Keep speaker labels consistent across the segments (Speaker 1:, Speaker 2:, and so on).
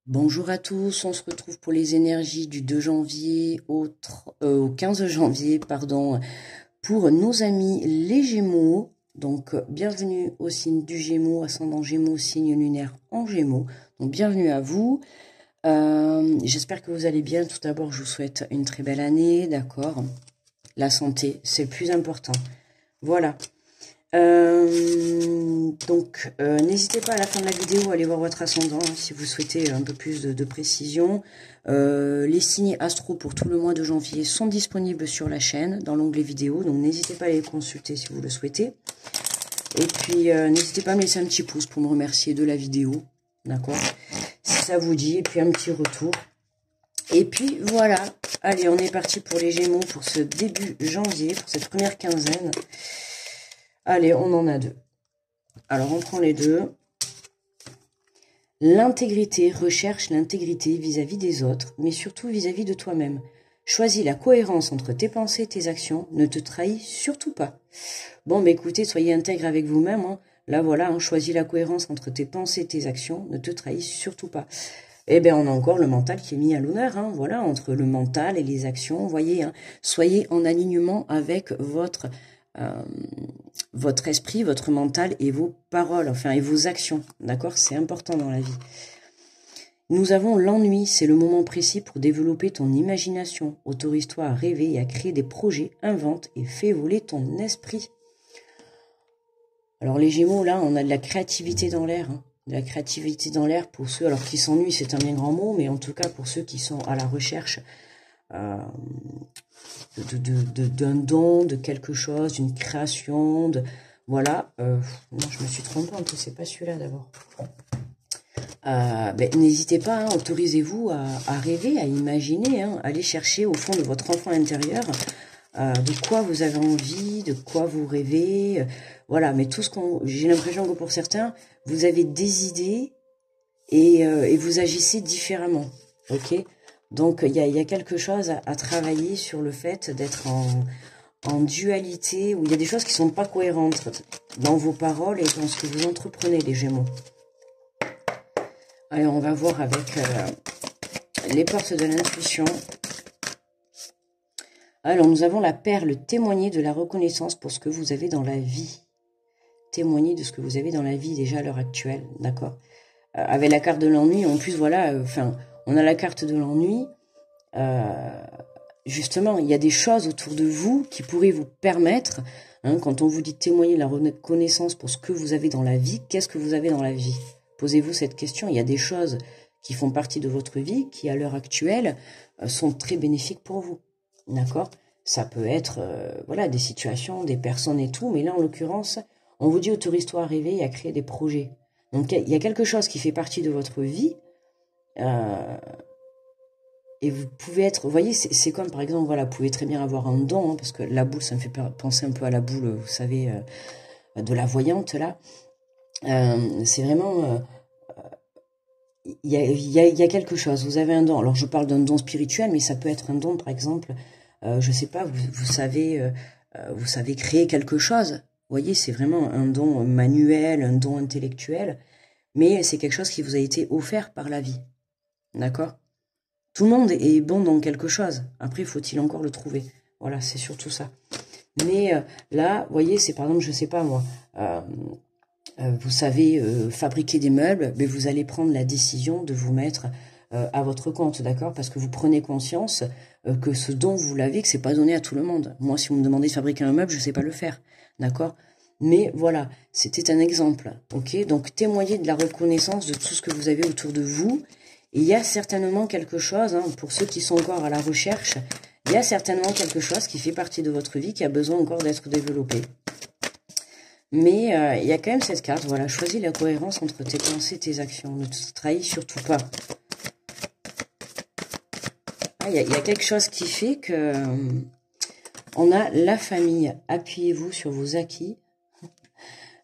Speaker 1: Bonjour à tous, on se retrouve pour les énergies du 2 janvier au 15 janvier, pardon, pour nos amis les Gémeaux. Donc, bienvenue au signe du Gémeaux, ascendant Gémeaux, signe lunaire en Gémeaux. Donc, bienvenue à vous. J'espère que vous allez bien. Tout d'abord, je vous souhaite une très belle année, d'accord? La santé, c'est le plus important. Voilà. N'hésitez pas à la fin de la vidéo à aller voir votre ascendant si vous souhaitez un peu plus de précision. Les signes astro pour tout le mois de janvier sont disponibles sur la chaîne dans l'onglet vidéo, donc n'hésitez pas à les consulter si vous le souhaitez. Et puis n'hésitez pas à me laisser un petit pouce pour me remercier de la vidéo, d'accord, si ça vous dit, et puis un petit retour. Et puis voilà, allez, on est parti pour les Gémeaux pour ce début janvier, pour cette première quinzaine. Allez, on en a deux. Alors, on prend les deux. L'intégrité, recherche l'intégrité vis-à-vis des autres, mais surtout vis-à-vis de toi-même. Choisis la cohérence entre tes pensées et tes actions. Ne te trahis surtout pas. Bon, mais écoutez, soyez intègre avec vous-même. Hein. Là, voilà, hein, choisis la cohérence entre tes pensées et tes actions. Ne te trahis surtout pas. Eh bien, on a encore le mental qui est mis à l'honneur. Hein, voilà, entre le mental et les actions, vous voyez. Hein, soyez en alignement avec votre esprit, votre mental et vos paroles, enfin, et vos actions, d'accord? C'est important dans la vie. Nous avons l'ennui, c'est le moment précis pour développer ton imagination. Autorise-toi à rêver et à créer des projets, invente et fais voler ton esprit. Alors les Gémeaux, là, on a de la créativité dans l'air, hein. De la créativité dans l'air pour ceux, alors qui s'ennuient, c'est un bien grand mot, mais en tout cas pour ceux qui sont à la recherche d'un don, de quelque chose, d'une création, voilà. Non, je me suis trompée, c'est pas celui-là d'abord. N'hésitez pas, hein, autorisez-vous à rêver, à imaginer, hein, allez chercher au fond de votre enfant intérieur de quoi vous avez envie, de quoi vous rêvez, voilà. Mais tout ce j'ai l'impression que pour certains, vous avez des idées et vous agissez différemment, ok? Donc, il y a quelque chose à travailler sur le fait d'être en dualité, où il y a des choses qui ne sont pas cohérentes dans vos paroles et dans ce que vous entreprenez, les Gémeaux. Allez, on va voir avec les portes de l'intuition. Alors, nous avons la perle, témoigner de la reconnaissance pour ce que vous avez dans la vie. Témoigner de ce que vous avez dans la vie déjà à l'heure actuelle, d'accord? Avec la carte de l'ennui, en plus, voilà, on a la carte de l'ennui. Justement, il y a des choses autour de vous qui pourraient vous permettre, hein, quand on vous dit témoigner de la reconnaissance pour ce que vous avez dans la vie, qu'est-ce que vous avez dans la vie? Posez-vous cette question. Il y a des choses qui font partie de votre vie qui, à l'heure actuelle, sont très bénéfiques pour vous. D'accord? Ça peut être voilà, des situations, des personnes et tout, mais là, en l'occurrence, on vous dit autorise-toi à rêver et à créer des projets. Donc, il y a quelque chose qui fait partie de votre vie et vous pouvez être, vous voyez, c'est comme par exemple, voilà, vous pouvez très bien avoir un don, hein, parce que la boule, ça me fait penser un peu à la boule, vous savez, de la voyante, là. C'est vraiment, il y a quelque chose, vous avez un don. Alors, je parle d'un don spirituel, mais ça peut être un don, par exemple, je sais pas, vous savez créer quelque chose. Vous voyez, c'est vraiment un don manuel, un don intellectuel, mais c'est quelque chose qui vous a été offert par la vie. D'accord? Tout le monde est bon dans quelque chose. Après, faut-il encore le trouver? Voilà, c'est surtout ça. Mais là, vous voyez, c'est par exemple, je sais pas moi, vous savez fabriquer des meubles, mais vous allez prendre la décision de vous mettre à votre compte, d'accord? Parce que vous prenez conscience que ce dont vous l'avez, que c'est pas donné à tout le monde. Moi, si vous me demandez de fabriquer un meuble, je sais pas le faire, d'accord? Mais voilà, c'était un exemple, ok? Donc, témoignez de la reconnaissance de tout ce que vous avez autour de vous. Et il y a certainement quelque chose, hein, pour ceux qui sont encore à la recherche, il y a certainement quelque chose qui fait partie de votre vie qui a besoin encore d'être développé. Mais il y a quand même cette carte, voilà, choisis la cohérence entre tes pensées et tes actions. Ne te trahis surtout pas. Il y a quelque chose qui fait que on a la famille. Appuyez-vous sur vos acquis.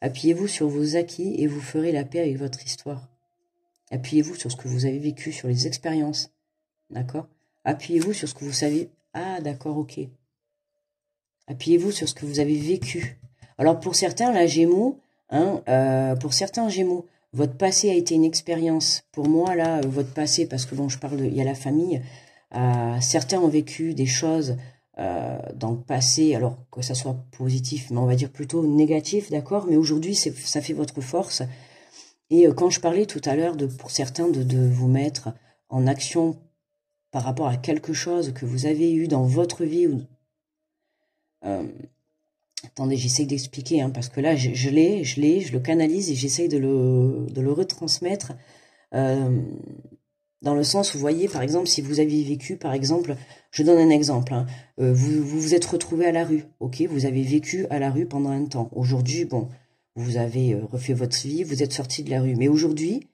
Speaker 1: Appuyez-vous sur vos acquis et vous ferez la paix avec votre histoire. Appuyez-vous sur ce que vous avez vécu, sur les expériences. D'accord? Appuyez-vous sur ce que vous savez. Ah, d'accord, ok. Appuyez-vous sur ce que vous avez vécu. Alors, pour certains, la Gémeaux, hein, pour certains Gémeaux, votre passé a été une expérience. Pour moi, là, votre passé, parce que bon, je parle il y a la famille, certains ont vécu des choses dans le passé, alors que ça soit positif, mais on va dire plutôt négatif, d'accord? Mais aujourd'hui, ça fait votre force. Et quand je parlais tout à l'heure pour certains de vous mettre en action par rapport à quelque chose que vous avez eu dans votre vie, attendez, j'essaye d'expliquer, hein, parce que là, je le canalise et j'essaye de le retransmettre dans le sens où, vous voyez, par exemple, si vous aviez vécu, par exemple, je donne un exemple, hein, vous vous êtes retrouvé à la rue, ok, vous avez vécu à la rue pendant un temps. Aujourd'hui, bon, vous avez refait votre vie, vous êtes sorti de la rue. Mais aujourd'hui,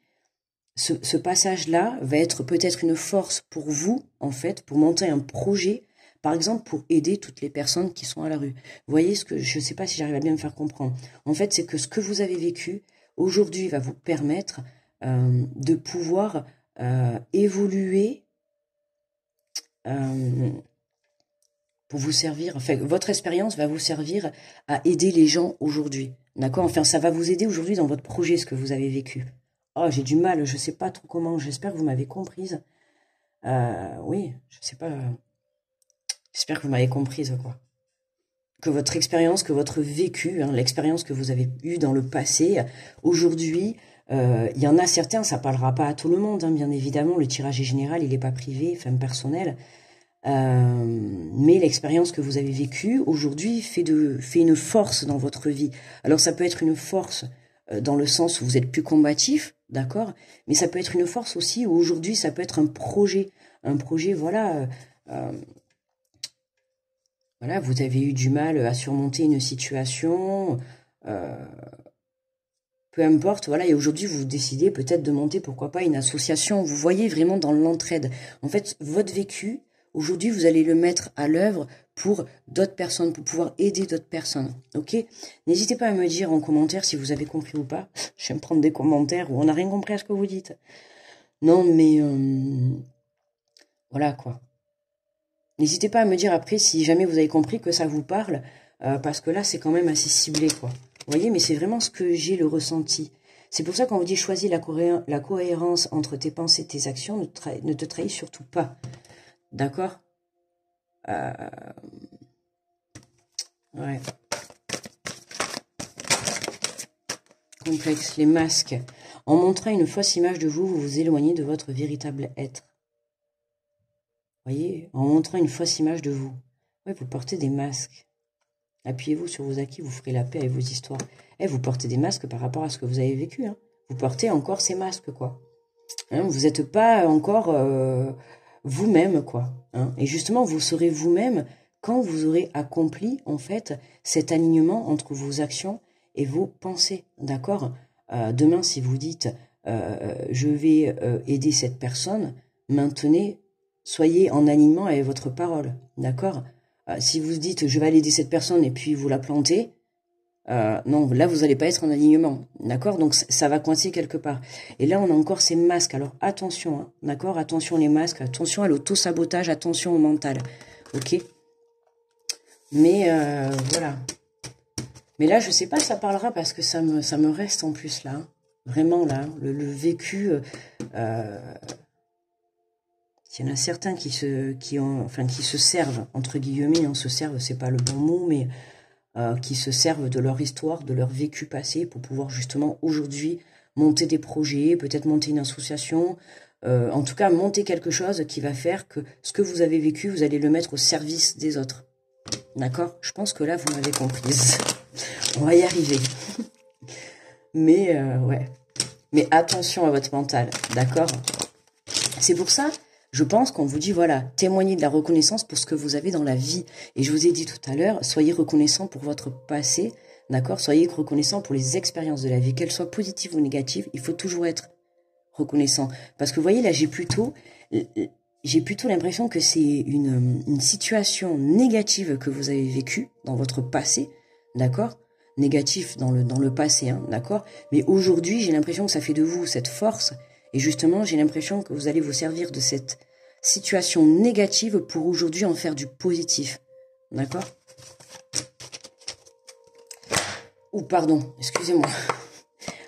Speaker 1: ce passage-là va être peut-être une force pour vous, en fait, pour monter un projet, par exemple, pour aider toutes les personnes qui sont à la rue. Vous voyez, je ne sais pas si j'arrive à bien me faire comprendre. En fait, c'est que ce que vous avez vécu, aujourd'hui, va vous permettre de pouvoir évoluer pour vous servir. Enfin, votre expérience va vous servir à aider les gens aujourd'hui. D'accord? Enfin, ça va vous aider aujourd'hui dans votre projet, ce que vous avez vécu. Oh, j'ai du mal, je sais pas trop comment. J'espère que vous m'avez comprise. Oui, je sais pas. J'espère que vous m'avez comprise, quoi. Que votre expérience, que votre vécu, hein, l'expérience que vous avez eue dans le passé, aujourd'hui, il y en a certains, ça parlera pas à tout le monde, hein, bien évidemment. Le tirage est général, il n'est pas privé, enfin personnel. Mais l'expérience que vous avez vécue aujourd'hui fait une force dans votre vie. Alors ça peut être une force dans le sens où vous êtes plus combatif, d'accord, mais ça peut être une force aussi où aujourd'hui ça peut être un projet, voilà, voilà, vous avez eu du mal à surmonter une situation, peu importe, voilà, et aujourd'hui vous décidez peut-être de monter, pourquoi pas, une association. Vous voyez vraiment dans l'entraide. En fait, votre vécu, aujourd'hui, vous allez le mettre à l'œuvre pour d'autres personnes, pour pouvoir aider d'autres personnes, ok? N'hésitez pas à me dire en commentaire si vous avez compris ou pas. Je vais me prendre des commentaires où on n'a rien compris à ce que vous dites. Non, mais voilà, quoi. N'hésitez pas à me dire après si jamais vous avez compris que ça vous parle, parce que là, c'est quand même assez ciblé, quoi. Vous voyez, mais c'est vraiment ce que j'ai le ressenti. C'est pour ça qu'on vous dit choisis la cohérence entre tes pensées et tes actions, ne te trahis surtout pas. D'accord? Ouais. Complexe, les masques. En montrant une fausse image de vous, vous vous éloignez de votre véritable être. Voyez, en montrant une fausse image de vous. Ouais, vous portez des masques. Appuyez-vous sur vos acquis, vous ferez la paix avec vos histoires. Vous portez des masques par rapport à ce que vous avez vécu. Hein. Vous portez encore ces masques, quoi. Hein, vous n'êtes pas encore vous-même, quoi. Hein. Et justement, vous serez vous-même quand vous aurez accompli, en fait, cet alignement entre vos actions et vos pensées. D'accord? Demain, si vous dites je vais aider cette personne, maintenez, soyez en alignement avec votre parole. D'accord? Si vous dites je vais aller aider cette personne et puis vous la plantez, non, là vous n'allez pas être en alignement, d'accord? Donc ça va coincer quelque part. Et là on a encore ces masques, alors attention, hein, d'accord? Attention les masques, attention à l'auto-sabotage, attention au mental, ok? Mais voilà. Mais là je sais pas, ça parlera parce que ça me reste en plus là, hein. Vraiment là, le vécu... il y en a certains qui se servent, entre guillemets, on se serve, c'est pas le bon mot, mais qui se servent de leur histoire, de leur vécu passé, pour pouvoir justement aujourd'hui monter des projets, peut-être monter une association, en tout cas monter quelque chose qui va faire que ce que vous avez vécu, vous allez le mettre au service des autres. D'accord? Je pense que là, vous m'avez comprise. On va y arriver. Mais, ouais. Mais attention à votre mental, d'accord? C'est pour ça... Je pense qu'on vous dit, voilà, témoignez de la reconnaissance pour ce que vous avez dans la vie. Et je vous ai dit tout à l'heure, soyez reconnaissant pour votre passé, d'accord? Soyez reconnaissant pour les expériences de la vie, qu'elles soient positives ou négatives, il faut toujours être reconnaissant. Parce que vous voyez, là, j'ai plutôt l'impression que c'est une situation négative que vous avez vécue dans votre passé, d'accord? Négatif dans le passé, hein, d'accord? Mais aujourd'hui, j'ai l'impression que ça fait de vous cette force. Et justement, j'ai l'impression que vous allez vous servir de cette situation négative pour aujourd'hui en faire du positif. D'accord? Ou pardon, excusez-moi.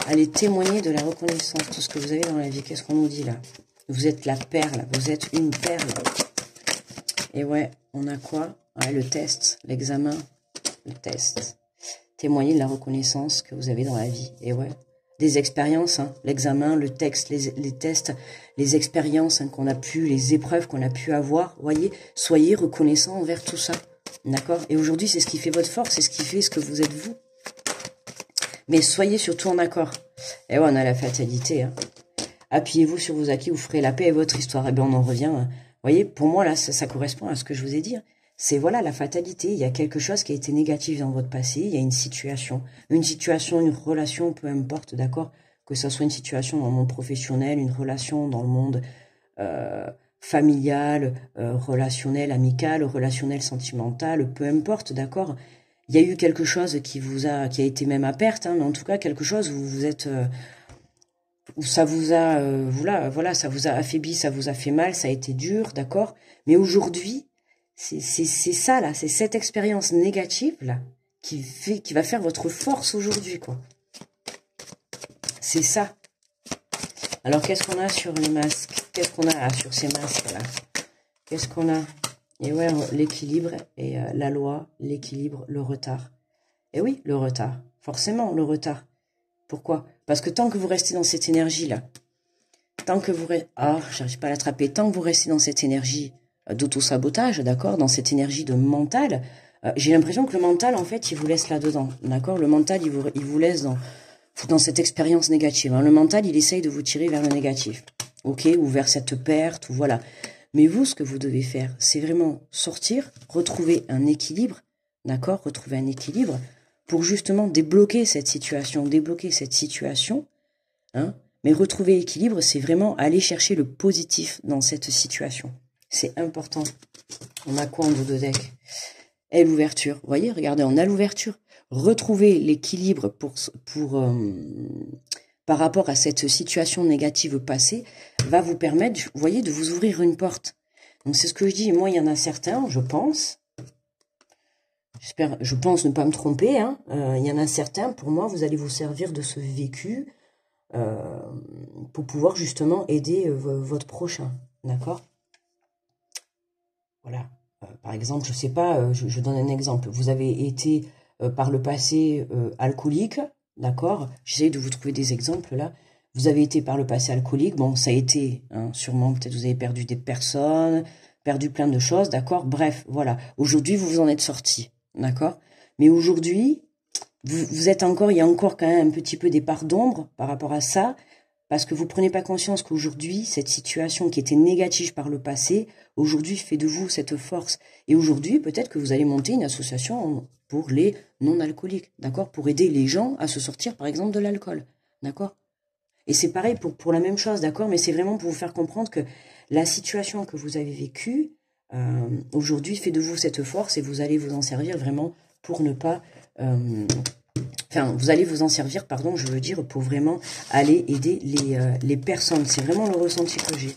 Speaker 1: Allez témoigner de la reconnaissance, tout ce que vous avez dans la vie. Qu'est-ce qu'on nous dit là? Vous êtes la perle, vous êtes une perle. Et ouais, on a quoi? Ouais, le test, l'examen, le test. Témoigner de la reconnaissance que vous avez dans la vie. Et ouais, des expériences, hein, l'examen, le texte, les tests, les expériences hein, qu'on a pu, les épreuves qu'on a pu avoir. Voyez, soyez reconnaissant envers tout ça. D'accord? Et aujourd'hui, c'est ce qui fait votre force, c'est ce qui fait ce que vous êtes vous. Mais soyez surtout en accord. Et ouais, on a la fatalité. Hein. Appuyez-vous sur vos acquis, vous ferez la paix et votre histoire. Et bien, on en revient. Hein. Vous voyez, pour moi, là, ça correspond à ce que je vous ai dit. C'est, voilà, la fatalité. Il y a quelque chose qui a été négatif dans votre passé. Il y a une situation, une relation, peu importe, d'accord? Que ce soit une situation dans le monde professionnel, une relation dans le monde familial, relationnel, amical, relationnel, sentimental, peu importe, d'accord? Il y a eu quelque chose qui a été même à perte, hein, mais en tout cas, quelque chose où vous êtes... où ça vous a, voilà, ça vous a affaibli, ça vous a fait mal, ça a été dur, d'accord? Mais aujourd'hui, c'est ça, là, c'est cette expérience négative, là, qui va faire votre force aujourd'hui, quoi. C'est ça. Alors, qu'est-ce qu'on a sur les masques? Qu'est-ce qu'on a sur ces masques-là? Qu'est-ce qu'on a? Et ouais, l'équilibre et la loi, l'équilibre, le retard. Et oui, le retard. Forcément, le retard. Pourquoi? Parce que tant que vous restez dans cette énergie-là, tant que vous... Ah, j'arrive pas à l'attraper. Tant que vous restez dans cette énergie d'auto-sabotage, d'accord? Dans cette énergie de mental, j'ai l'impression que le mental, en fait, il vous laisse là-dedans, d'accord? Le mental, il vous laisse dans cette expérience négative. Hein. Le mental, il essaye de vous tirer vers le négatif, ok? Ou vers cette perte, ou voilà. Mais vous, ce que vous devez faire, c'est vraiment sortir, retrouver un équilibre, d'accord? Retrouver un équilibre pour justement débloquer cette situation, hein? Mais retrouver l'équilibre, c'est vraiment aller chercher le positif dans cette situation. C'est important. On a quoi en dos de deck? Et l'ouverture. Vous voyez, regardez, on a l'ouverture. Retrouver l'équilibre par rapport à cette situation négative passée va vous permettre, vous voyez, de vous ouvrir une porte. Donc c'est ce que je dis. Moi, il y en a certains, je pense. Je pense ne pas me tromper. Hein, il y en a certains, pour moi, vous allez vous servir de ce vécu pour pouvoir justement aider votre prochain. D'accord? Voilà. Par exemple, je sais pas, je donne un exemple. Vous avez été par le passé alcoolique, d'accord? J'essaie de vous trouver des exemples là. Vous avez été par le passé alcoolique, bon, ça a été, hein, sûrement, peut-être vous avez perdu des personnes, perdu plein de choses, d'accord? Bref, voilà. Aujourd'hui, vous vous en êtes sorti, d'accord? Mais aujourd'hui, vous êtes encore, il y a encore quand même un petit peu des parts d'ombre par rapport à ça, parce que vous prenez pas conscience qu'aujourd'hui, cette situation qui était négative par le passé, aujourd'hui fait de vous cette force. Et aujourd'hui, peut-être que vous allez monter une association pour les non-alcooliques, d'accord? Pour aider les gens à se sortir, par exemple, de l'alcool, d'accord? Et c'est pareil pour la même chose, d'accord? Mais c'est vraiment pour vous faire comprendre que la situation que vous avez vécue, aujourd'hui, fait de vous cette force et vous allez vous en servir vraiment pour ne pas... Enfin, vous allez vous en servir, pardon, je veux dire, pour vraiment aller aider les personnes. C'est vraiment le ressenti que j'ai.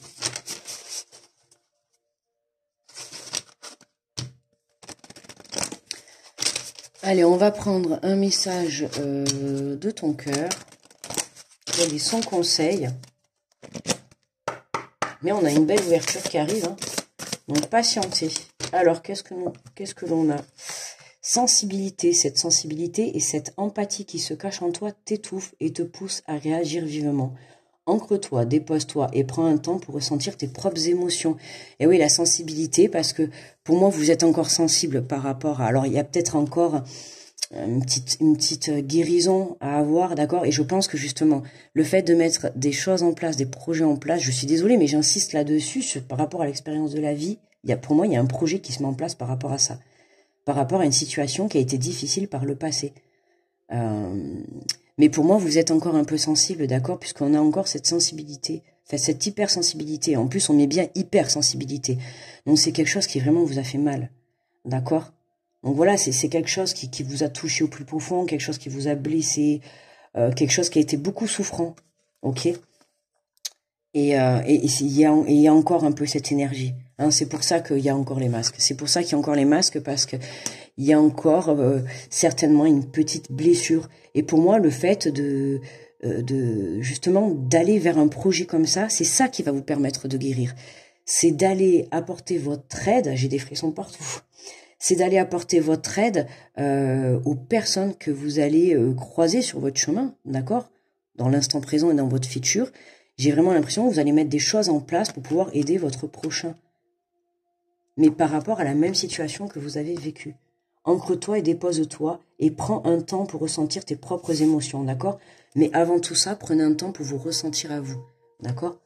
Speaker 1: Allez, on va prendre un message de ton cœur. Quel est son conseil? Mais on a une belle ouverture qui arrive. Hein. Donc, patientez. Alors, qu'est-ce que l'on a? Sensibilité, cette sensibilité et cette empathie qui se cache en toi t'étouffe et te pousse à réagir vivement. Ancre-toi, dépose-toi et prends un temps pour ressentir tes propres émotions. Et oui, la sensibilité, parce que pour moi, vous êtes encore sensible par rapport à... Alors, il y a peut-être encore une petite guérison à avoir, d'accord? Et je pense que justement, le fait de mettre des choses en place, des projets en place, je suis désolée, mais j'insiste là-dessus, par rapport à l'expérience de la vie, pour moi, il y a un projet qui se met en place par rapport à ça. Par rapport à une situation qui a été difficile par le passé. Mais pour moi, vous êtes encore un peu sensible, d'accord? Puisqu'on a encore cette sensibilité, enfin cette hypersensibilité. En plus, on met bien hypersensibilité. Donc c'est quelque chose qui vraiment vous a fait mal, d'accord? Donc voilà, c'est quelque chose qui vous a touché au plus profond, quelque chose qui vous a blessé, quelque chose qui a été beaucoup souffrant, ok? Et il y a encore un peu cette énergie. Hein, c'est pour ça qu'il y a encore les masques. C'est pour ça qu'il y a encore les masques, parce que il y a encore certainement une petite blessure. Et pour moi, le fait de justement d'aller vers un projet comme ça. C'est ça qui va vous permettre de guérir. C'est d'aller apporter votre aide. J'ai des frissons partout. C'est d'aller apporter votre aide aux personnes que vous allez croiser sur votre chemin, d'accord? Dans l'instant présent et dans votre futur. J'ai vraiment l'impression que vous allez mettre des choses en place pour pouvoir aider votre prochain. Mais par rapport à la même situation que vous avez vécue. Ancre-toi et dépose-toi et prends un temps pour ressentir tes propres émotions, d'accord? Mais avant tout ça, prenez un temps pour vous ressentir à vous, d'accord?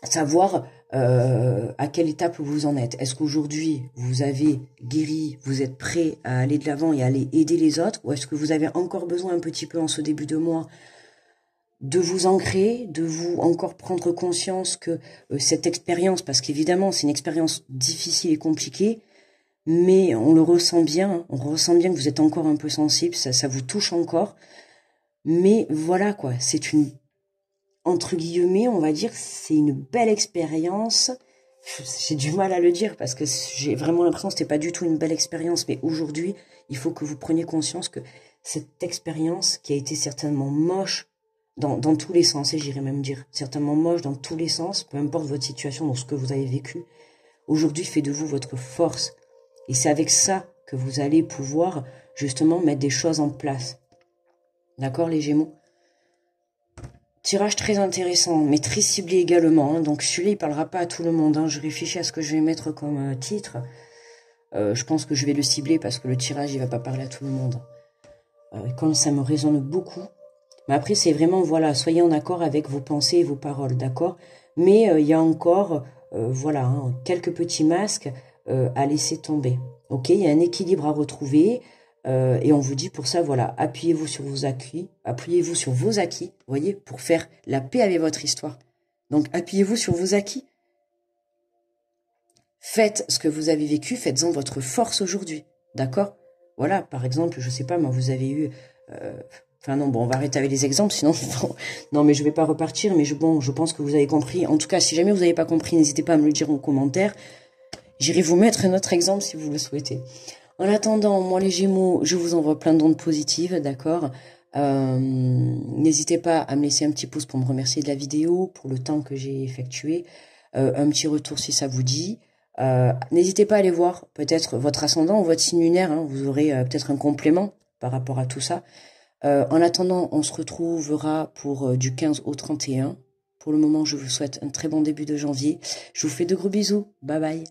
Speaker 1: Savoir à quelle étape vous en êtes. Est-ce qu'aujourd'hui, vous avez guéri, vous êtes prêt à aller de l'avant et à aller aider les autres? Ou est-ce que vous avez encore besoin un petit peu en ce début de mois de vous ancrer, de vous encore prendre conscience que cette expérience, parce qu'évidemment c'est une expérience difficile et compliquée, mais on le ressent bien, hein, on ressent bien que vous êtes encore un peu sensible, ça vous touche encore, mais voilà quoi, c'est une, entre guillemets, on va dire, c'est une belle expérience. J'ai du mal à le dire parce que j'ai vraiment l'impression que c'était pas du tout une belle expérience, mais aujourd'hui, il faut que vous preniez conscience que cette expérience qui a été certainement moche, dans tous les sens, et j'irais même dire certainement moche dans tous les sens, peu importe votre situation, dans ce que vous avez vécu, aujourd'hui fait de vous votre force. Et c'est avec ça que vous allez pouvoir justement mettre des choses en place. D'accord les Gémeaux? Tirage très intéressant, mais très ciblé également. Hein. Donc celui-là, il parlera pas à tout le monde. Hein. Je réfléchis à ce que je vais mettre comme titre. Je pense que je vais le cibler parce que le tirage, il va pas parler à tout le monde. Comme ça me résonne beaucoup. Mais après, c'est vraiment, voilà, soyez en accord avec vos pensées et vos paroles, d'accord? Mais il y a encore, voilà, hein, quelques petits masques à laisser tomber. Ok, il y a un équilibre à retrouver. Et on vous dit pour ça, voilà, appuyez-vous sur vos acquis, vous voyez, pour faire la paix avec votre histoire. Donc, appuyez-vous sur vos acquis. Faites ce que vous avez vécu, faites-en votre force aujourd'hui, d'accord? Voilà, par exemple, je sais pas, moi, vous avez eu... Enfin non, bon, on va arrêter avec les exemples, sinon... non, mais je vais pas repartir, mais je pense que vous avez compris. En tout cas, si jamais vous n'avez pas compris, n'hésitez pas à me le dire en commentaire. J'irai vous mettre un autre exemple si vous le souhaitez. En attendant, moi les Gémeaux, je vous envoie plein d'ondes positives, d'accord? N'hésitez pas à me laisser un petit pouce pour me remercier de la vidéo, pour le temps que j'ai effectué. Un petit retour si ça vous dit. N'hésitez pas à aller voir peut-être votre ascendant ou votre signe lunaire, hein, vous aurez peut-être un complément par rapport à tout ça. En attendant, on se retrouvera pour du 15 au 31. Pour le moment, je vous souhaite un très bon début de janvier. Je vous fais de gros bisous. Bye bye.